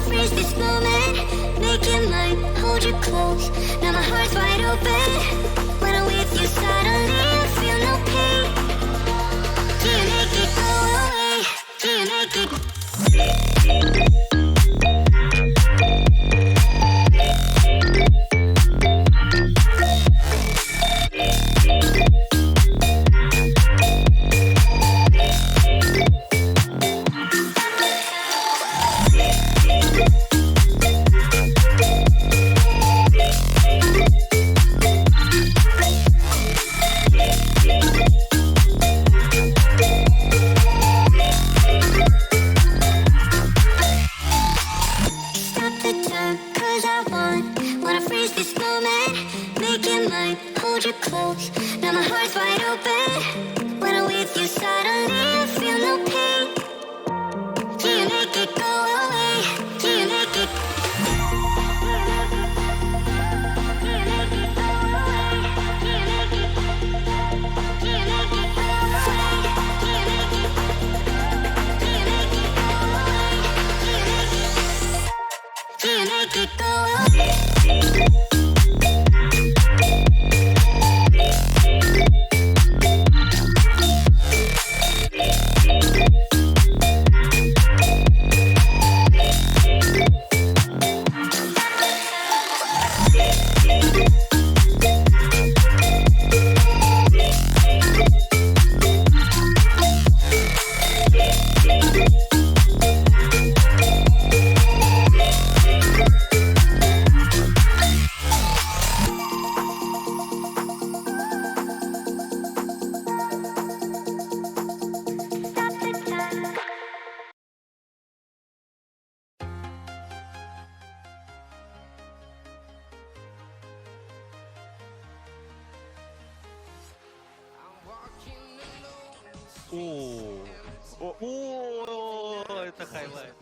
freeze this moment, make it mine, hold you close. Now my heart's wide open. When I'm with you, suddenly I feel no pain. Do you make it go away? Do you make it? Это хайлайт.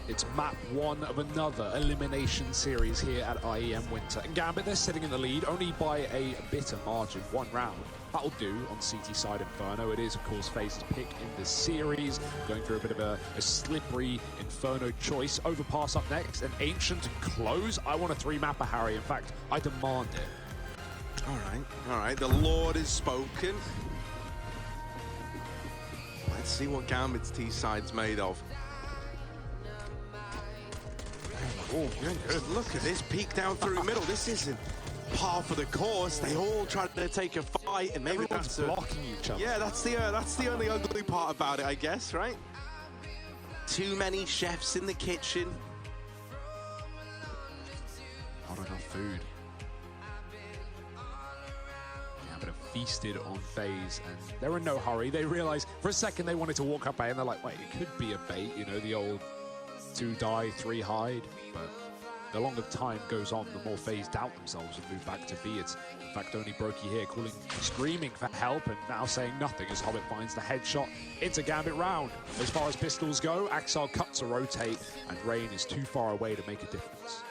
It's map one of another elimination series here at IEM Winter. And Gambit, they're sitting in the lead only by a bitter margin, one round. That'll do on CT side Inferno. It is, of course, FaZe's pick in this series. Going through a bit of a slippery Inferno choice. Overpass up next, and Ancient close. I want a three-mapper, Harry. In fact, I demand it. All right. The Lord has spoken. Let's see what Gambit's T-side's made of. Oh, look at this peek down through middle. This isn't par for the course. They all tried to take a fight, and maybe Everyone's that's blocking each other. Yeah, that's the only ugly part about it, I guess, right? Too many chefs in the kitchen. Not enough food. Gambit have feasted on FaZe, and they're in no hurry. They realize for a second they wanted to walk up A, and they're like, wait, it could be a bait, you know, the old 2 die, 3 hide. But the longer time goes on, the more FaZe doubt themselves and move back to B. It's, in fact, only Brokey here screaming for help, and now saying nothing as Hobbit finds the headshot into Gambit round. As far as pistols go, Axel cuts a rotate, and Rain is too far away to make a difference.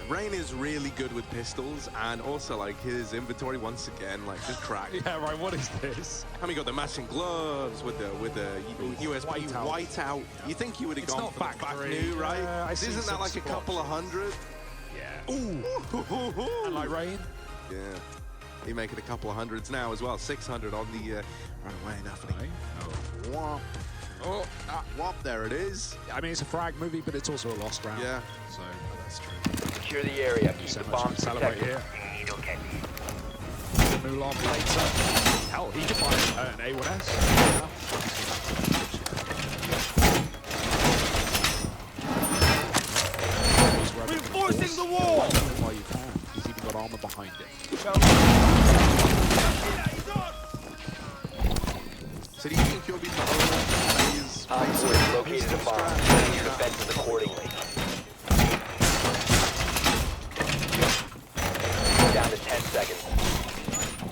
Rain is really good with pistols, and also like his inventory once again like just cracked. Yeah, right. What is this? And we got the matching gloves with the USB whiteout. You think you would have gone for the back new, right? Isn't that like a couple of hundred? Yeah. Ooh. And like Rain. Yeah. He making a couple of hundreds now as well. 600 on the run away. Nothing. Oh. Oh, whop, there it is. I mean, it's a frag movie, but it's also a lost round. Yeah. So, that's true. Secure the area. Keep the bombs celebrate protected. here. Okay. Mulan later. Hell, he could find an A1S. Reinforcing the wall! While you can. He's even got armor behind it. So do you think you'll be located a bomb. Defenses accordingly. Down to 10 seconds.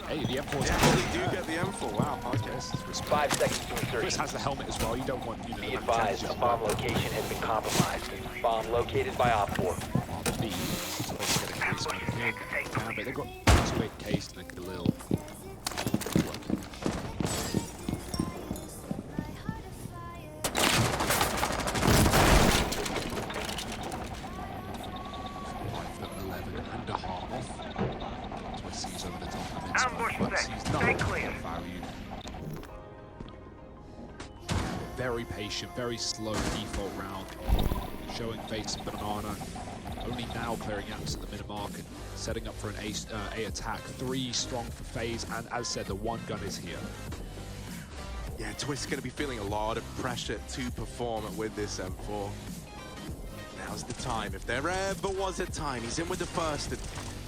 Hey, the M4 actually do get the M4. Wow, okay. 5 seconds to Chris insertion. has the helmet as well. You don't want, you know, Be advised, a bomb location has been compromised. Bomb located by Op 4. But they've got 2 8Ks to make it a little. Very patient, very slow default round, showing face and banana. Only now clearing apps at the minute mark and setting up for an A attack. 3 strong for FaZe, and as said, the one gun is here. Yeah, Twist's going to be feeling a lot of pressure to perform with this M4. Now's the time. If there ever was a time, he's in with the first. And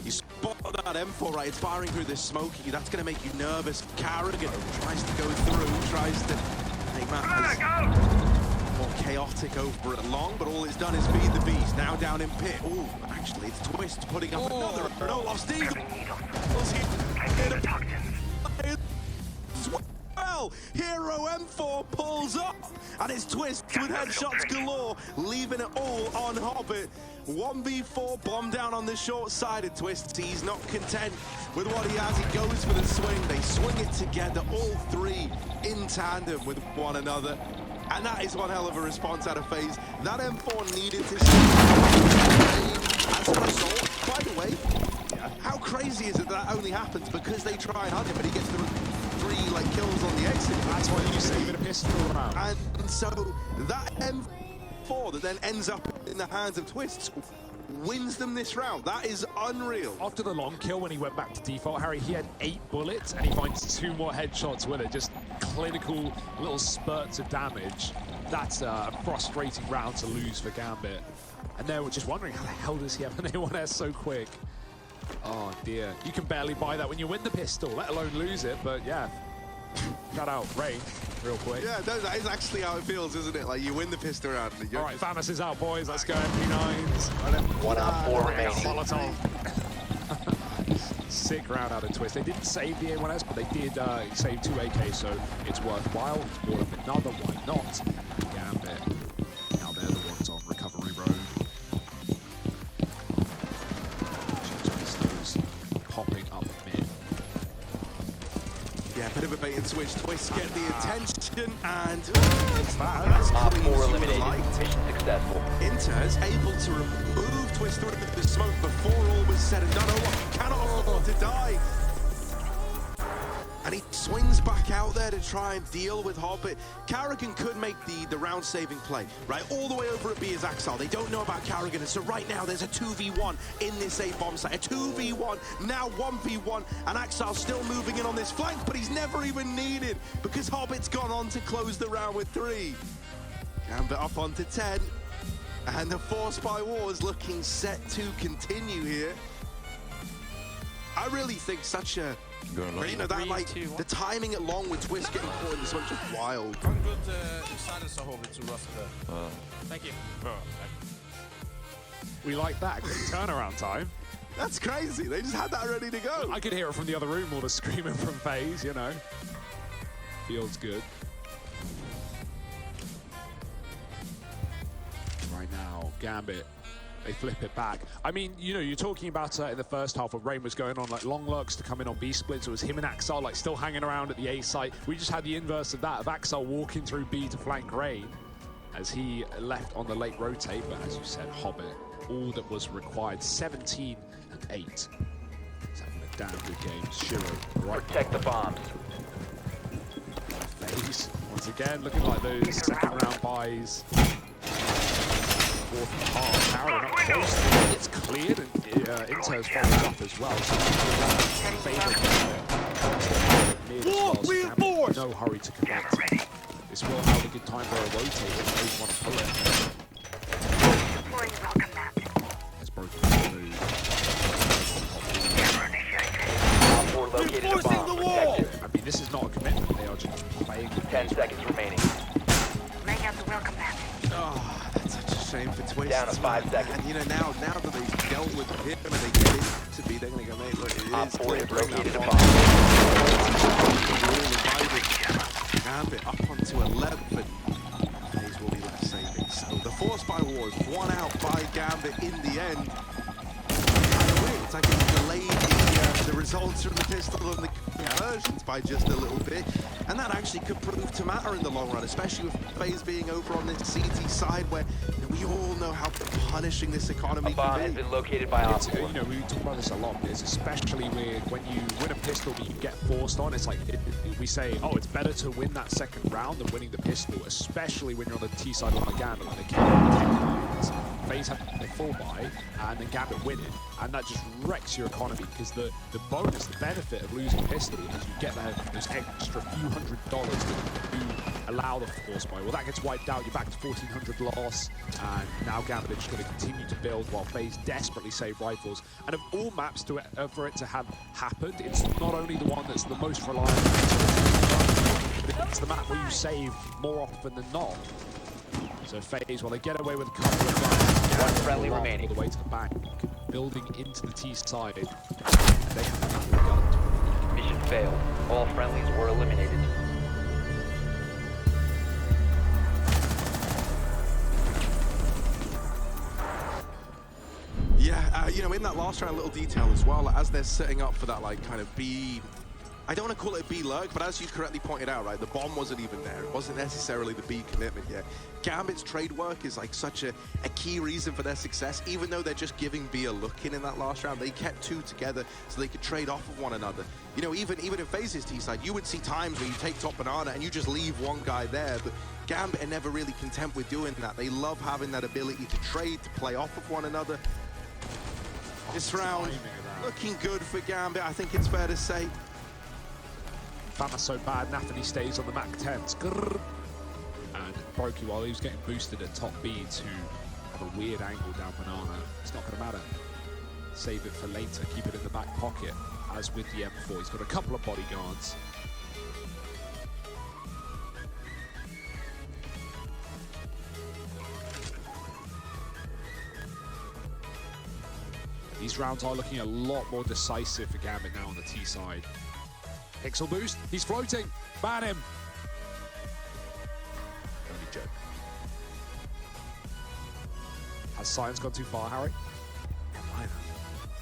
you spot that M4 right, it's firing through this smoke. That's going to make you nervous. Carrigan tries to go through, tries to make matters more chaotic over it long, but all it's done is feed the beast. Now down in pit. Oh, actually, it's Twist putting up another. No, lost Eagle. Well, Hero M4 pulls up, and it's Twist with headshots galore, leaving it all on Hobbit. 1v4 bomb down on the short side of Twist. He's not content with what he has. He goes for the swing. They swing it together, all 3 in tandem with one another. And that is one hell of a response out of FaZe. That M4 needed to as a result. By the way, how crazy is it that only happens because they try and hug him, but he gets the 3 kills on the exit. That's why you save it a pistol round. And so that M4 that then ends up in the hands of Twists wins them this round. That is unreal. After the long kill, when he went back to default, Harry, he had 8 bullets, and he finds 2 more headshots with it. Just clinical little spurts of damage. That's a frustrating round to lose for Gambit. And they were just wondering, how the hell does he have an A1S so quick? Oh dear. You can barely buy that when you win the pistol, let alone lose it, but yeah. Shout out Rain, real quick. Yeah, that is actually how it feels, isn't it? Like, you win the pistol round. All right, Famas is out, boys. Let's go, MP9s. 1 Op 4 remaining. Molotov. Sick round out of Twist. They didn't save the A1S, but they did save 2 AKs, so it's worthwhile. Bought up another, why not? Gambit. Now they're the ones on recovery road. Twist popping up mid. Yeah, bit of a bait and switch. Twist get the attention, and Op 4 eliminated. Mission successful. Inter's able to remove Twist through the smoke before all was said and done. Oh, cannot afford to die. And he swings back out there to try and deal with Hobbit. Carrigan could make the round-saving play, right? All the way over at B is Axel. They don't know about Carrigan, and so right now there's a 2v1 in this A bomb site. A 2v1, now 1v1, and Axel's still moving in on this flank, but he's never even needed because Hobbit's gone on to close the round with 3. Gambit up onto 10, and the Force by War is looking set to continue here. I really think such a... You know, that, like, the timing along with Twist getting caught in this one's just wild. Thank you. We like that. Quick turnaround time. That's crazy. They just had that ready to go. I could hear it from the other room, all the screaming from FaZe, you know. Feels good. Right now, Gambit. They flip it back. I mean, you know, you're talking about in the first half when Rain was going on like long lurks to come in on B splits. It was him and Axel like still hanging around at the A site. We just had the inverse of that, of Axel walking through B to flank Rain as he left on the late rotate. But as you said, Hobbit, all that was required, 17 and 8. He's having a damn good game. Shiro, right. Protect the bombs. FaZe, once again, looking like those second round buys. Power not close. It's cleared and Inter's follows up as well. So no hurry to commit. This will have a good time for a rotate if FaZe want to pull it. It's broken through. Op 4 located a bomb. Protect it. I mean, this is not a commitment. They are just playing. 10 seconds remaining. Oh, that's such a shame for Twist. Down to 5 seconds. And you know, now that they've dealt with him and they get it to be, they're going to go, mate, look, it Op is 4 clear has from located a that bomb. Gambit up onto 11, but FaZe will be left saving. So the force by war is won out by Gambit in the end. It's like it's delayed the results from the pistol and the conversions by just a little bit, and that actually could prove to matter in the long run, especially with FaZe being over on this CT side where we all know how punishing this economy A bomb can has be. been located by Op 4. You know, we talk about this a lot. It's especially weird when you win a pistol but you get forced on. It's like we say, oh, it's better to win that second round than winning the pistol, especially when you're on the T side like Gambit, when they can't protect. FaZe have their full buy and then Gambit win it, and that just wrecks your economy because the bonus, the benefit of losing pistol is you get those extra few $100 that you allow the force buy. Well, that gets wiped out. You're back to 1,400 loss, and now Gambit are just going to continue to build while FaZe desperately save rifles. And of all maps for it to have happened, it's not only the one that's the most reliant, but it's the map where you save more often than not. So FaZe, while they get away with a couple of times, One friendly remaining. all the way to the bank, building into the T side, they have the map gun. Mission failed. All friendlies were eliminated. Yeah, you know, in that last round, little detail as well, as they're setting up for that, like, kind of B... I don't want to call it a B lurk, but as you correctly pointed out, right, the bomb wasn't even there. It wasn't necessarily the B commitment yet. Gambit's trade work is like such a key reason for their success. Even though they're just giving B a look in that last round, they kept two together so they could trade off of one another. You know, even in FaZe's T side, you would see times where you take top banana and you just leave one guy there, but Gambit are never really content with doing that. They love having that ability to trade, to play off of one another. This round, looking good for Gambit, I think it's fair to say. Fama so bad, Nathany stays on the Mac 10. Skrrr. And Brokey, while he was getting boosted at top B to have a weird angle down banana, it's not going to matter. Save it for later, keep it in the back pocket. As with the M4, he's got a couple of bodyguards. These rounds are looking a lot more decisive for Gambit now on the T side. Pixel boost, he's floating, ban him. Only joke. Has science gone too far, Harry?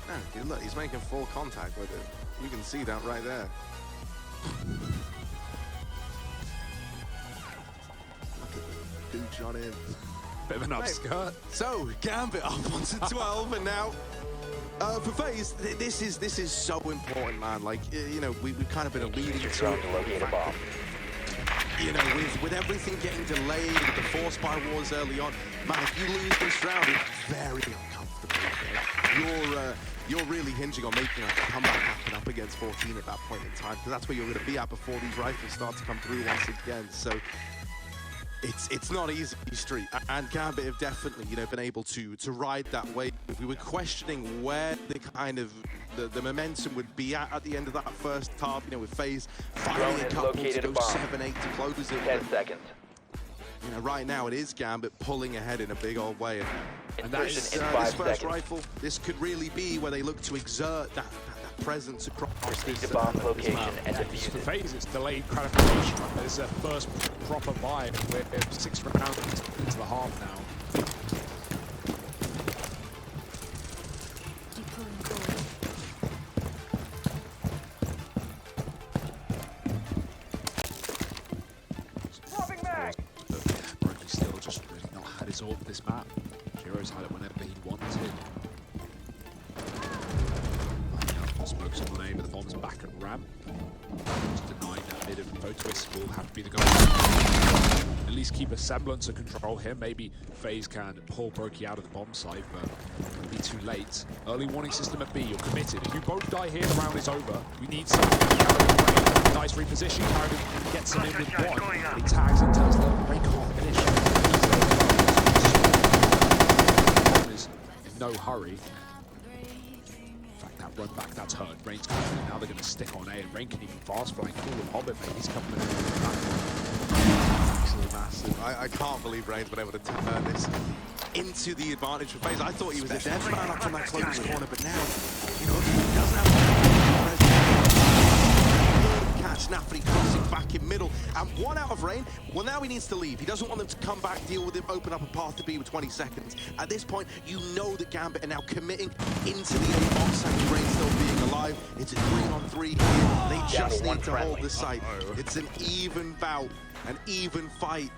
No, dude, look, he's making full contact with it. You can see that right there. Look at the gooch on him. Bit of an upskirt. So, Gambit up onto 12, and now for FaZe, this is so important, man. Like, you know, we've kind of been alluding to Drone to locate a bomb. You know, with everything getting delayed, with the force by wars early on, man, if you lose this round, it's very uncomfortable. You're really hinging on making a comeback happen up against 14 at that point in time, because that's where you're going to be at before these rifles start to come through once again. So it's not an easy street, and Gambit have definitely, you know, been able to ride that wave. We were questioning where the kind of the momentum would be at the end of that first half, you know, with FaZe finding a couple to go 7-8 to close it. 10 seconds. You know, right now it is Gambit pulling ahead in a big old way. And that is In 5 this first seconds. rifle. This could really be where they look to exert that presence across Proceed this to bomb this location map. and For defuse it. FaZe, it's delayed gratification. It's their first proper vibe. We're 6 rounds into the half now. Brokey still just really not had his all for this map. Jiro's had it whenever he wanted. Smokes on the name, but the bomb's back at ramp. Just denying that mid info. Twist will have to be the goal. At least keep a semblance of control here. Maybe FaZe can pull Brokey out of the bomb site, but it'll be too late. Early warning system at B, you're committed. If you both die here, the round is over. We need something. Nice reposition. Carrigan gets him in with one. He tags into his little Rain can't finish. He's in no hurry. In fact, that run back, that's hurt. Rain's coming in. Now they're going to stick on A, and Rain can even fast flying cool with Hobbit, mate. He's coming in. Absolutely massive. I can't believe Rain's been able to turn this into the advantage for FaZe. I thought he was a dead man up on that close corner, but now, you know, he doesn't have catch Nafri crossing back in middle, and one out of Rain. Well, now he needs to leave. He doesn't want them to come back, deal with him, open up a path to B with 20 seconds. At this point, you know that Gambit are now committing into the A box side, Rain still being alive. It's a 3-on-3 here. They just need to hold the site. It's an even bout, an even fight.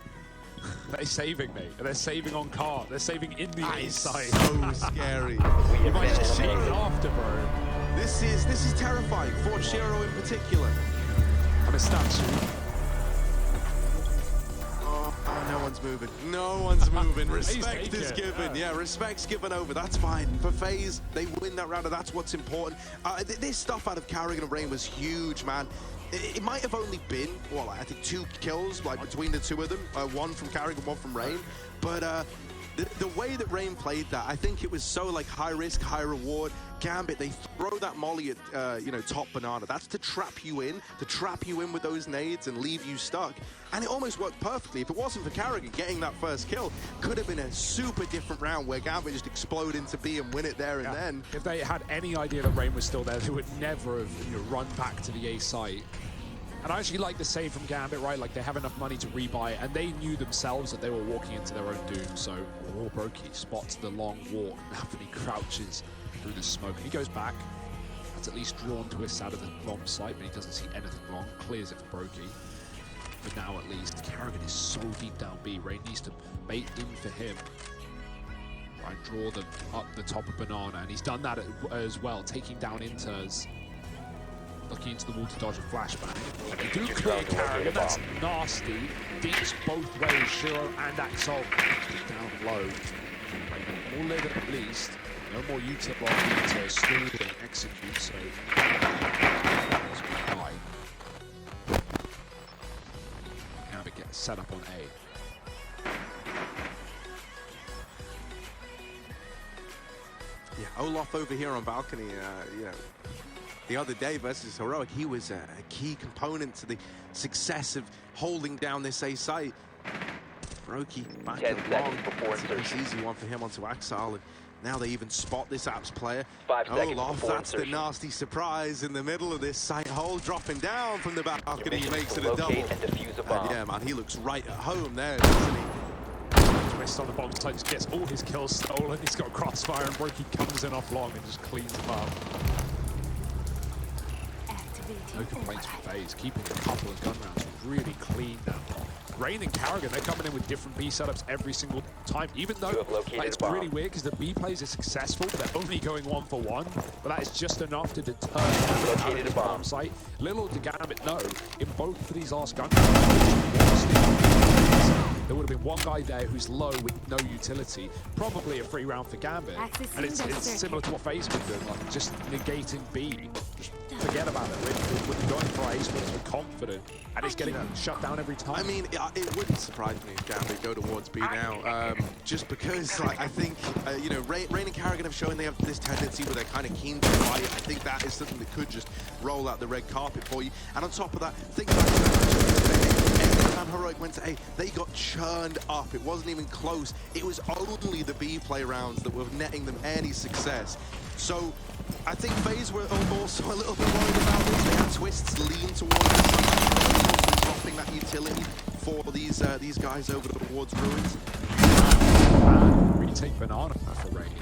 They're saving me. They're saving on cart. They're saving in the A side. So scary. You might just see it after, bro. This is terrifying for Shiro in particular. I'm a statue. Oh, no one's moving. No one's moving. Respect is given. Yeah, respect's given over. That's fine. For FaZe, they win that round, and that's what's important. This stuff out of Carrigan and Rain was huge, man. It might have only been, well, I think 2 kills, like between the two of them. One from Carrigan, one from Rain. But the way that Rain played that, I think it was so like high risk, high reward. Gambit, they throw that molly at you know, top banana. That's to trap you in with those nades and leave you stuck. And it almost worked perfectly. If it wasn't for Carrigan getting that first kill, could have been a super different round where Gambit just explode into B and win it there and then. If they had any idea that Rain was still there, they would never have, you know, run back to the A site. And I actually like the save from Gambit, right? Like, they have enough money to rebuy, and they knew themselves that they were walking into their own doom. So, Brokey spots the long walk. Anthony crouches through the smoke, and he goes back. That's at least drawn twists out of the bomb site, but he doesn't see anything wrong. Clears it for Brokey. But now, at least, Carrigan is so deep down B. Rain needs to bait in for him. Right, draw them up the top of Banana, and he's done that as well, taking down Inters. Looking into the wall to dodge a flashback. And they do clear Carrigan. That's nasty. Deeps both ways, Shiro and Axel. Down low. All live at least. No more util on to steal and execute, so Gambit gets set up on A. Yeah, Olaf over here on balcony, you know, the other day versus Heroic, he was a key component to the success of holding down this A site. Brokey back 10 at seconds long. before It's a insertion. nice easy one for him onto Axel, and now they even spot this Apps player. 5 seconds Olaf, before that's the insertion. nasty surprise in the middle of this site hole, dropping down from the balcony, he Mission makes to it a double. locate and defuse a bomb. And yeah, man, he looks right at home there, doesn't he? Twist on the bottom side, just gets all his kills stolen. He's got crossfire, and Brokey comes in off long and just cleans him up. No complaints from FaZe, keeping a couple of gun rounds really clean now. Rain and Carrigan, they're coming in with different B setups every single time, even though like, it's really weird because the B plays are successful, but they're only going 1-for-1, but that is just enough to deter Gambit out of the bomb site. Little did Gambit know, in both of these last gun rounds, there would have been one guy there who's low with no utility, probably a free round for Gambit. And it's similar to what FaZe been doing, like just negating B. Just forget about it. We're going for ace, but we're confident, and it's getting shut down every time. I mean, it wouldn't surprise me if Gambit go towards B now, just because like, I think, you know, Rain and Carrigan have shown they have this tendency where they're kind of keen to fight. I think that is something that could just roll out the red carpet for you. And on top of that, think about every time Heroic went to A, they got churned up. It wasn't even close. It was only the B play rounds that were netting them any success. So I think FaZe were also a little bit worried about this. They had twists lean towards the dropping that utility for these guys over towards Ruins. Retake Banana for Rain.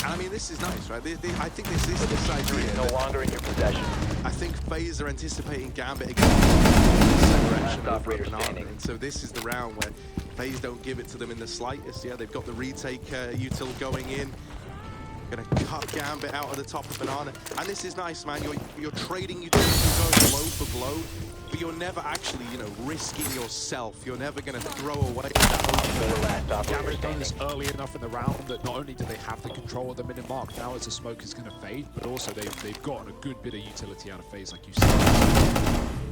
And I mean, this is nice, right? I think this is the side here. No longer in your possession. I think FaZe are anticipating Gambit again in the direction of Operator Banana. standing. And so this is the round where FaZe don't give it to them in the slightest. Yeah, they've got the retake util going in. Gonna cut Gambit out of the top of Banana. And this is nice, man. You're trading utilities going blow for blow. but you're never actually, you know, risking yourself. You're never going to throw away that open. Gambit done this early enough in the round that not only do they have the control at the minute mark now as the smoke is going to fade, but also they've gotten a good bit of utility out of phase, like you said.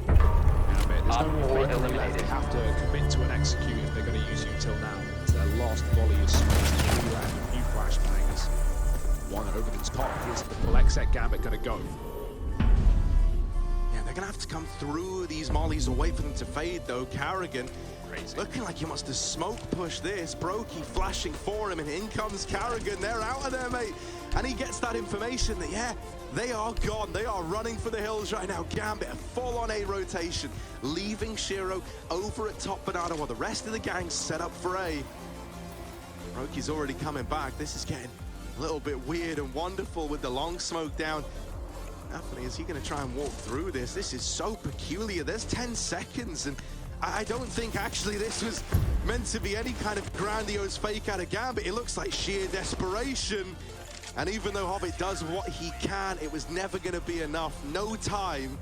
Gambit, there's no more victory left. They have to commit to an execute if they're going to use util now. It's their last volley of smokes, new round of new flashbangs. One over the top. Here's the full exec. Gambit going to go. They're going to have to come through these mollies or wait for them to fade, though. Karrigan looking like he must have smoke pushed this. Brokey flashing for him, and in comes Karrigan. They're out of there, mate. And he gets that information that, yeah, they are gone. They are running for the hills right now. Gambit, a full-on A rotation, leaving Shiro over at top banana while the rest of the gang's set up for A. Brokey's already coming back. This is getting a little bit weird and wonderful with the long smoke down. Anthony, is he going to try and walk through this? This is so peculiar. There's 10 seconds, and I don't think actually this was meant to be any kind of grandiose fake out of Gambit. It looks like sheer desperation. And even though Hobbit does what he can, it was never going to be enough. No time.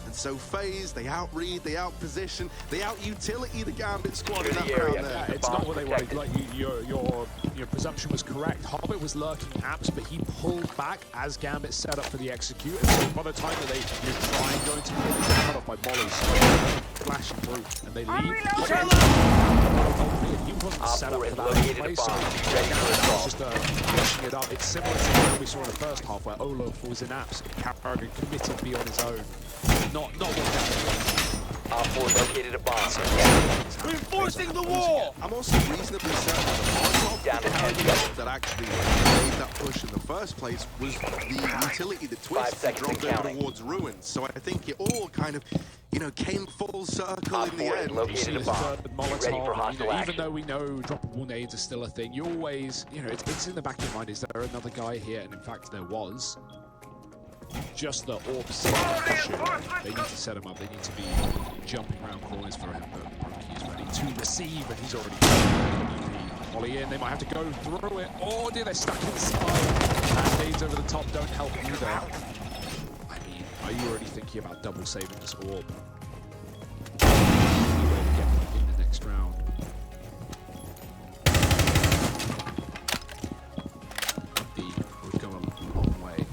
And so FaZe, they out-read, they out-position, they out-utility the Gambit squad in that round there. Yeah, it's not what they wanted. Like, your presumption was correct. Hobbit was lurking apps, but he pulled back as Gambit set up for the execute. And so by the time that they try and go into the game, they're cut off by Molly. So flashing through, and they leave. He wasn't set up for that anyway, so Gambit was just pushing it up. It's similar to what we saw in the first half, where Olaf was in apps and Karrigan committed to be on his own. Not what Gambit Op 4 located a bomb. Reinforcing the wall! I'm also reasonably certain that the Molotov that actually made that push in the first place was the utility that Twist dropped over towards Ruins. So I think it all kind of, you know, came full circle in the end. Located a bomb. Ready for hostile action. Even though we know droppable nades are still a thing, you always, you know, it's in the back of your mind, is there another guy here? And in fact, there was. Just the orbs. They need to set him up. They need to be jumping around corners for him. But Brokey is ready to receive, and he's already Molly in. They might have to go through it. Oh dear, they're stuck inside. And nades over the top don't help either. I mean, are you already thinking about double saving this orb? In the next round. We've gone a long way.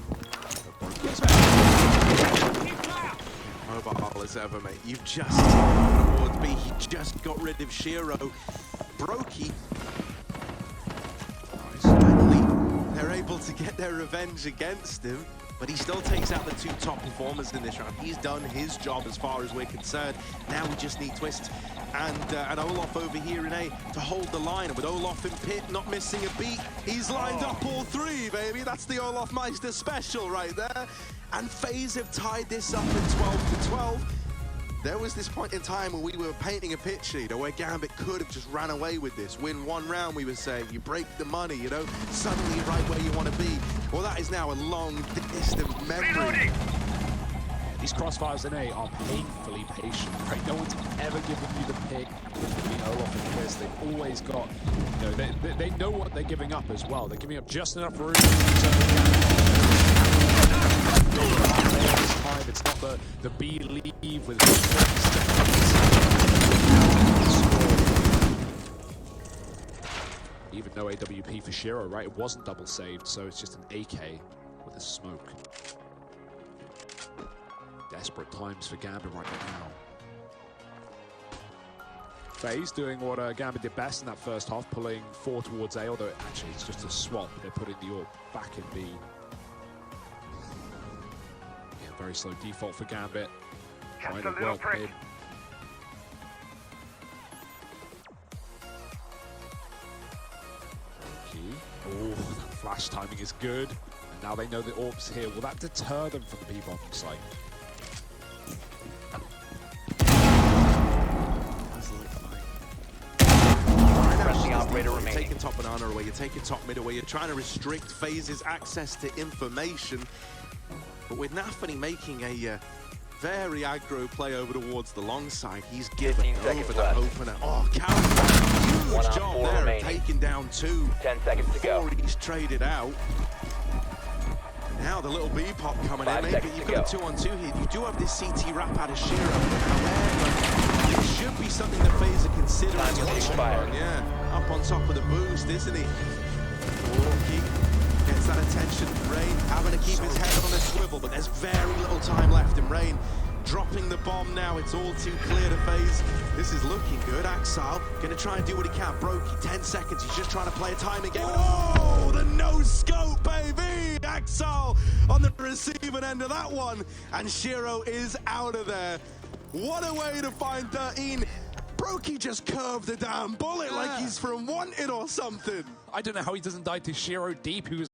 Mobile as ever, mate. You've just towards B. He just got rid of Shiro. Brokey. Finally, they're able to get their revenge against him, but he still takes out the two top performers in this round. He's done his job as far as we're concerned. Now we just need Twist and Olaf over here in A to hold the line. And with Olaf in pit, not missing a beat, he's lined up all three, baby. That's the Olaf Meister special right there. And FaZe have tied this up at 12-12. There was this point in time when we were painting a picture, you know, where Gambit could have just ran away with this. Win one round, we were saying, you break the money, you know, suddenly you're right where you want to be. Well, that is now a long, distant memory. Reloading. These crossfires in A are painfully patient, right? No one's ever given you the pick between Olaf and Twist. They've always got, you know, they know what they're giving up as well. They're giving up just enough room this time. It's not the B leave with even no AWP for Shiro, right? It wasn't double saved, so it's just an AK with a smoke. Desperate times for Gambit right now. FaZe doing what Gambit did best in that first half, pulling 4 towards A, although actually it's just a swap. They're putting the orb back in B. Yeah, very slow default for Gambit. Trying to work mid. Oh, that flash timing is good. And now they know the orb's here. Will that deter them from the B-bomb site? Operator you're taking top banana away, you're taking top mid away, you're trying to restrict FaZe's access to information. But with Nafany making a very aggro play over towards the long side, he's given over that opener. Oh, Karrigan, huge job there of taking down 2. 10 seconds to go. He's traded out. now, the little B pop coming in. 5 Maybe seconds you've to got go. a 2-on-2 here. You do have this CT wrap out of Shiro. However, it should be something that FaZe are considering. Time will expire. Yeah, up on top of the boost, isn't he? Walkie gets that attention. Rain having to keep his head on a swivel, but there's very little time left. And Rain dropping the bomb now. It's all too clear to FaZe. This is looking good. Axile gonna try and do what he can. Brokey, 10 seconds. He's just trying to play a timing game. Oh, the no scope, baby! Axile on the receiving end of that one. And Shiro is out of there. What a way to find 13. Brokey just curved the damn bullet like he's from Wanted or something. I don't know how he doesn't die to Shiro Deep, who's